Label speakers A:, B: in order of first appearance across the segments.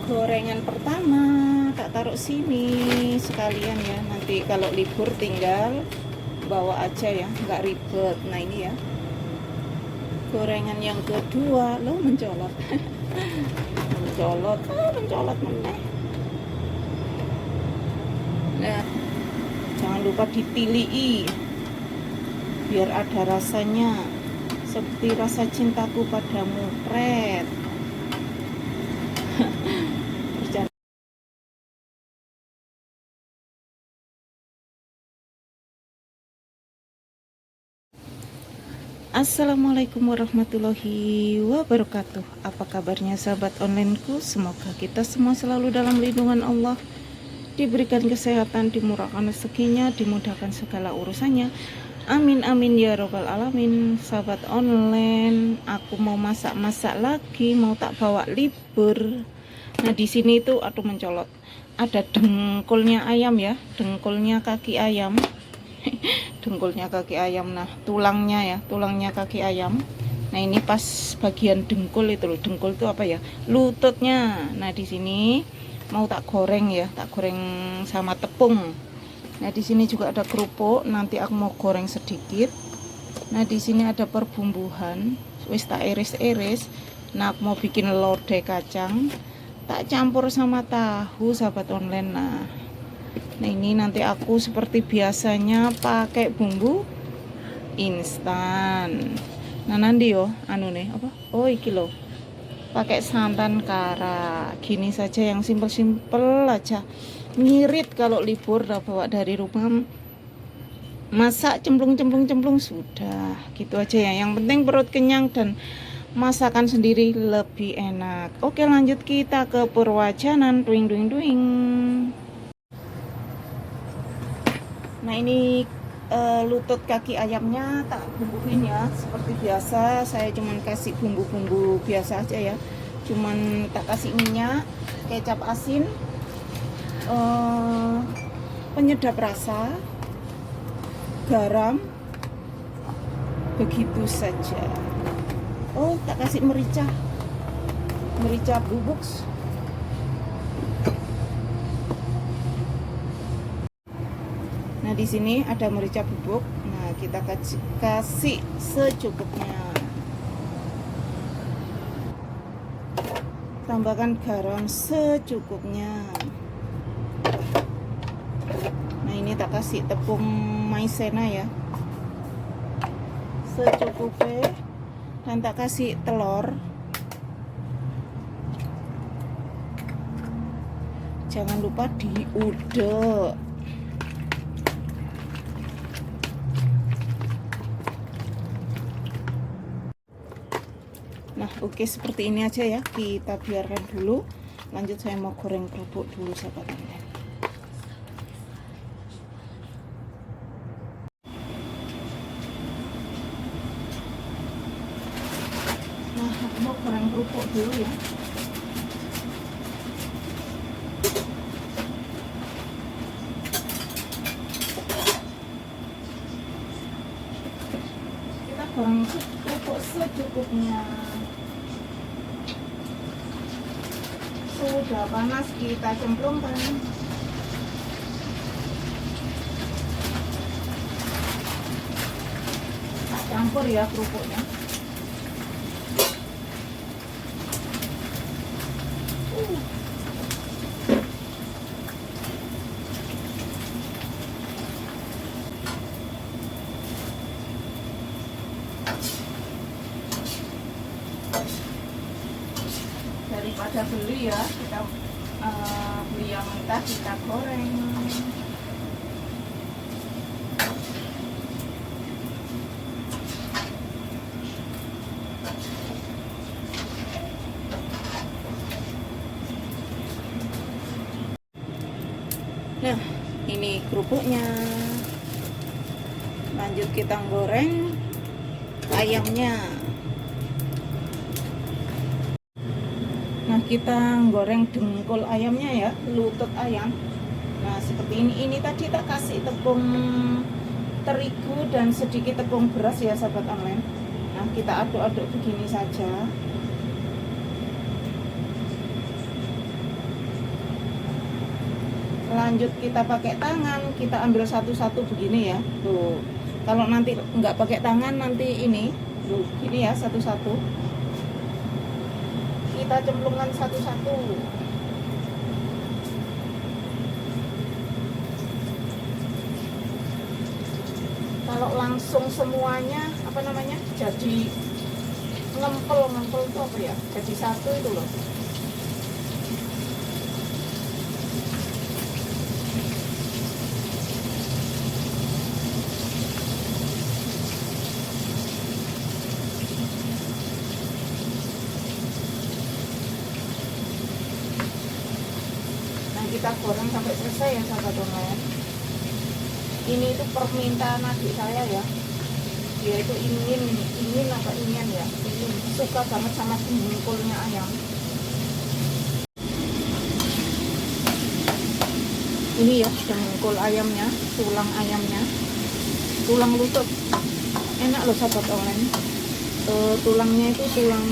A: Gorengan pertama tak taruh sini sekalian ya, nanti kalau libur tinggal bawa aja ya, nggak ribet. Nah ini ya gorengan yang kedua. Lo mencolot mencolot meneh. Nah jangan lupa ditilii biar ada rasanya seperti rasa cintaku padamu. Pret. Assalamualaikum warahmatullahi wabarakatuh. Apa kabarnya sahabat onlineku? Semoga kita semua selalu dalam lindungan Allah, diberikan kesehatan, dimurahkan rezekinya, dimudahkan segala urusannya. Amin amin ya robbal alamin. Sahabat online, aku mau masak-masak lagi, mau tak bawa libur. Nah di sini tuh aduh mencolot, ada dengkulnya ayam ya, dengkulnya kaki ayam. Dengkulnya kaki ayam, nah tulangnya kaki ayam. Nah ini pas bagian dengkul itu loh, dengkul itu apa ya, lututnya. Nah di sini mau tak goreng ya, tak goreng sama tepung. Nah di sini juga ada kerupuk, nanti aku mau goreng sedikit. Nah di sini ada perbumbuhan, wis tak iris-iris. Nah aku mau bikin lodeh kacang, tak campur sama tahu sahabat online. Nah ini nanti aku seperti biasanya pakai bumbu instan. Nah nanti yo anu nih apa, oh iki loh, pakai santan kara. Gini saja yang simpel-simpel aja, ngirit. Kalau libur udah bawa dari rumah, masak cemplung sudah gitu aja ya. Yang penting perut kenyang dan masakan sendiri lebih enak. Oke lanjut kita ke perwajanan. Duing. Nah ini lutut kaki ayamnya tak bumbuin ya, seperti biasa. Saya cuman kasih bumbu-bumbu biasa aja ya, cuman tak kasih minyak, kecap asin, penyedap rasa, garam, begitu saja. Oh tak kasih merica bubuk. Nah di sini ada merica bubuk. Nah kita kasih secukupnya. Tambahkan garam secukupnya. Nah ini tak kasih tepung maizena ya, secukupnya. Dan tak kasih telur. Jangan lupa diudek. Nah oke, seperti ini aja ya, kita biarkan dulu. Lanjut saya mau goreng kerupuk dulu sahabat online. Nah aku mau goreng kerupuk dulu ya. Kita goreng kerupuk secukupnya. Sudah panas, kita cemplungkan. Kita campur ya kerupuknya. Daripada beli ya, kita beli yang mentah, kita goreng. Nah ini kerupuknya. Lanjut kita goreng ayamnya. Nah kita goreng dengkul ayamnya ya, lutut ayam. Nah seperti ini tadi tak kasih tepung terigu dan sedikit tepung beras ya sahabat online. Nah kita aduk-aduk begini saja. lanjut kita pakai tangan, kita ambil satu-satu begini ya. Tuh. Kalau nanti nggak pakai tangan, nanti ini, tuh, gini ya, satu-satu. Kita cemplungkan satu-satu. Kalau langsung semuanya, apa namanya, jadi ngempel itu apa ya? Jadi satu itu loh. Kita goreng sampai selesai ya sahabat online. Ini itu permintaan adik saya ya, dia itu ingin apa ingin ya, ingin suka banget sama dengkulnya ayam. Ini ya dengkul ayamnya, tulang ayamnya, tulang lutut, enak loh sahabat online. Tulangnya itu tulang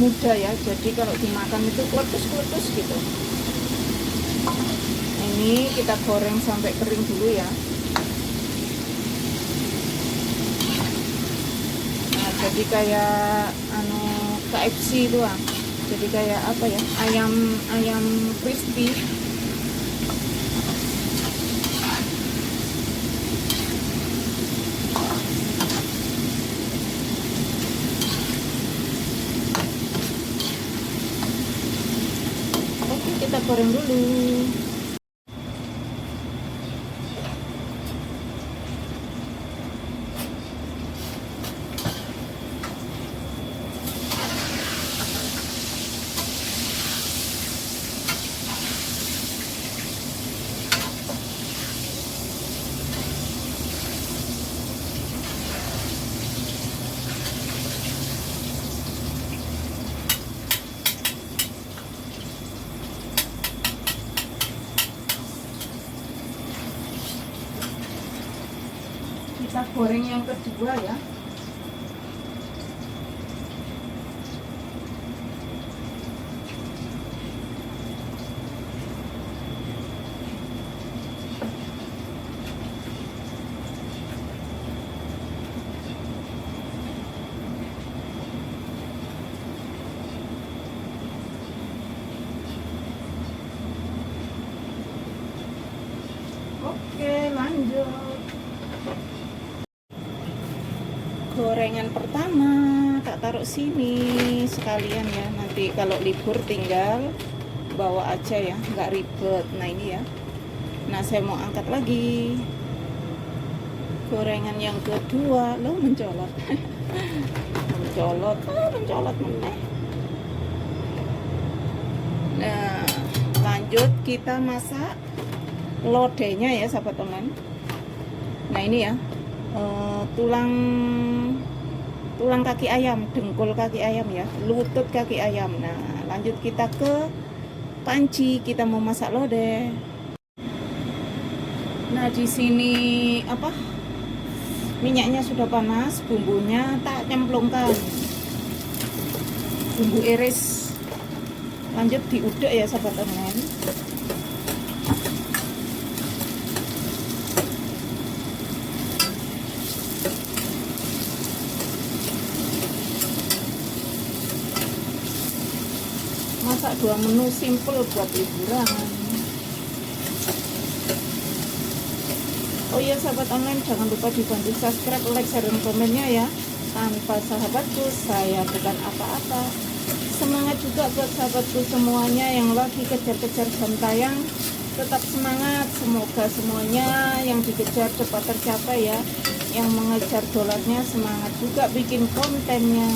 A: muda ya, jadi kalau dimakan itu kletus gitu. Ini kita goreng sampai kering dulu ya. Nah, jadi kayak KFC itu ah. Jadi kayak apa ya? Ayam crispy. Oke, kita goreng dulu. Kita goreng yang kedua ya. Oke, lanjut. Gorengan pertama tak taruh sini sekalian ya, nanti kalau libur tinggal bawa aja ya, nggak ribet. Nah ini ya, nah saya mau angkat lagi gorengan yang kedua. Lo mencolot mencolot meneh. Nah lanjut kita masak lodenya ya sahabat online. Nah ini ya, tulang kaki ayam, dengkul kaki ayam ya, lutut kaki ayam. Nah lanjut kita ke panci, kita mau masak lodeh. Nah di sini apa, minyaknya sudah panas, bumbunya tak cemplungkan, bumbu iris. Lanjut diudek ya sahabat online. Masak 2 menu simple buat liburan. Oh iya sahabat online, jangan lupa dibantu subscribe, like, share, dan komennya ya. Tanpa sahabatku saya bukan apa-apa. Semangat juga buat sahabatku semuanya yang lagi kejar-kejar jam tayang. Tetap semangat, semoga semuanya yang dikejar cepat tercapai ya. Yang mengejar dolarnya semangat juga bikin kontennya.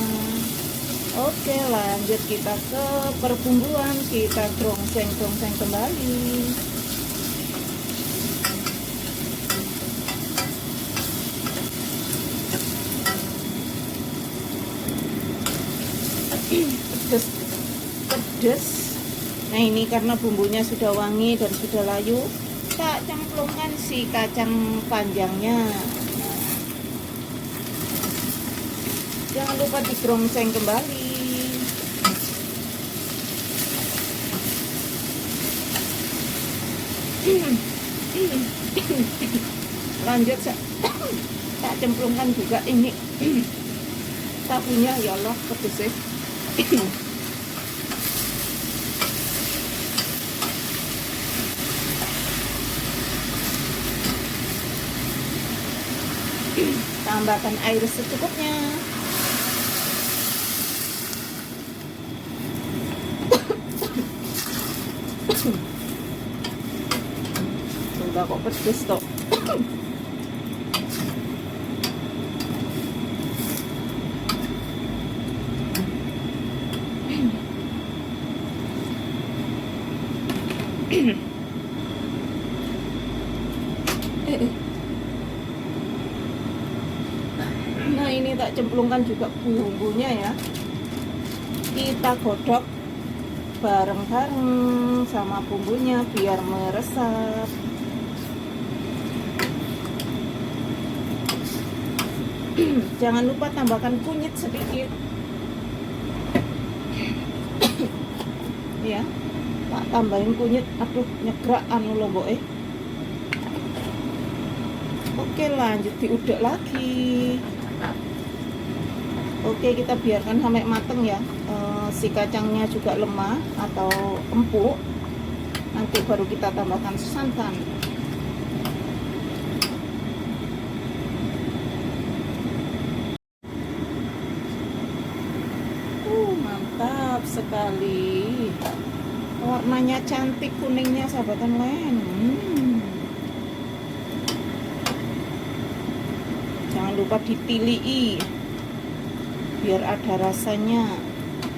A: Oke, lanjut kita ke perbumbuan, kita gongseng kembali. Pedes. Nah ini karena bumbunya sudah wangi dan sudah layu, tak cemplungkan si kacang panjangnya. Jangan lupa digongseng kembali. Lanjut tak cemplungkan juga ini tabunya, ya Allah pedesnya. Tambahkan air secukupnya. Sudah kok pedes toh. Nah ini tak cemplungkan juga bumbunya ya, kita godok bareng-bareng sama bumbunya biar meresap. Jangan lupa tambahkan kunyit sedikit ya, tak tambahin kunyit. Aduh nyegrak anu lombok. Oke lanjut diudek lagi. Oke kita biarkan sampai mateng ya. Si kacangnya juga lemah atau empuk, nanti baru kita tambahkan santan. Mantap sekali, warnanya cantik kuningnya sahabat online. Jangan lupa ditilii biar ada rasanya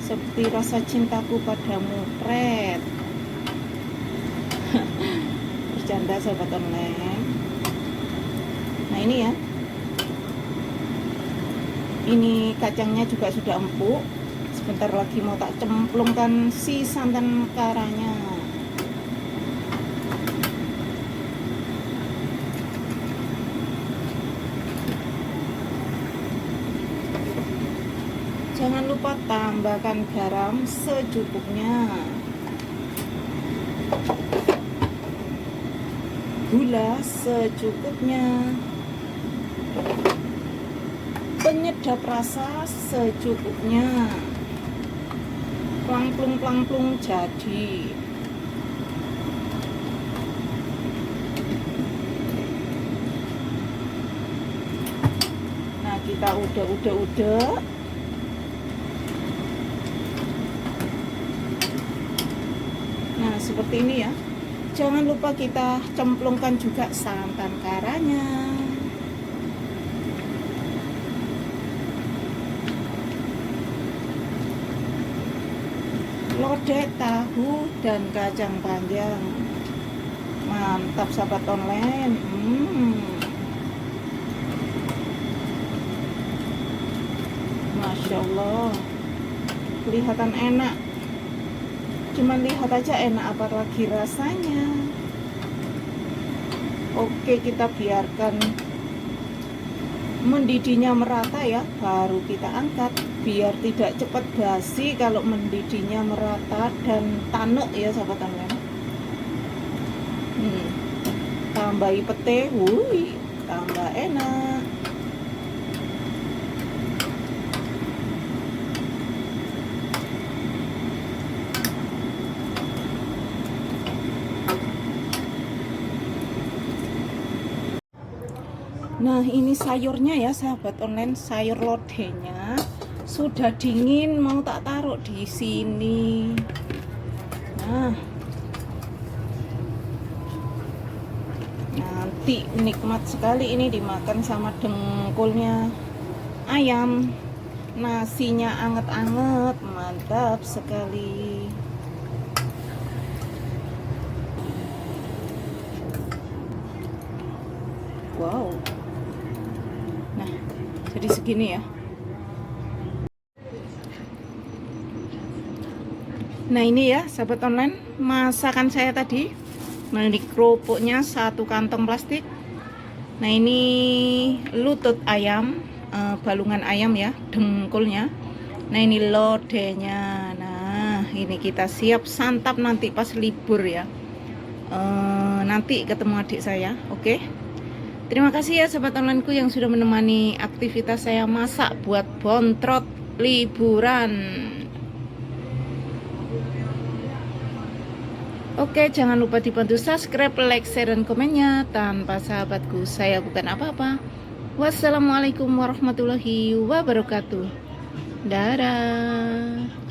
A: seperti rasa cintaku padamu. Pret. Bercanda sahabat online. Nah ini ya, ini kacangnya juga sudah empuk. Sebentar lagi mau tak cemplungkan si santan karanya. Jangan lupa tambahkan garam secukupnya, gula secukupnya, penyedap rasa secukupnya. Plangplung jadi. Nah kita udah. Nah seperti ini ya. Jangan lupa kita cemplungkan juga santan karanya. Lodeh tahu dan kacang panjang. Mantap sahabat online. Masya Allah, kelihatan enak. Cuman lihat aja enak, apalagi rasanya. Oke kita biarkan mendidihnya merata ya, baru kita angkat biar tidak cepat basi kalau mendidihnya merata dan tanuk ya sahabat online. Tambahi pete, tambah enak. Nah ini sayurnya ya sahabat online, sayur lodehnya sudah dingin, mau tak taruh di sini. Nah nanti nikmat sekali ini dimakan sama dengkulnya ayam, nasinya anget-anget, mantap sekali. Wow. Nah, jadi segini ya. Nah ini ya sahabat online, masakan saya tadi. Nah ini kerupuknya satu kantong plastik. Nah ini lutut ayam, balungan ayam ya, dengkulnya. Nah ini lodehnya. Nah ini kita siap santap nanti pas libur ya. nanti ketemu adik saya. Oke. Terima kasih ya sahabat onlineku yang sudah menemani aktivitas saya masak buat bontrot liburan. Oke, jangan lupa dibantu subscribe, like, share, dan komennya. Tanpa sahabatku saya bukan apa-apa. Wassalamualaikum warahmatullahi wabarakatuh. Dadah.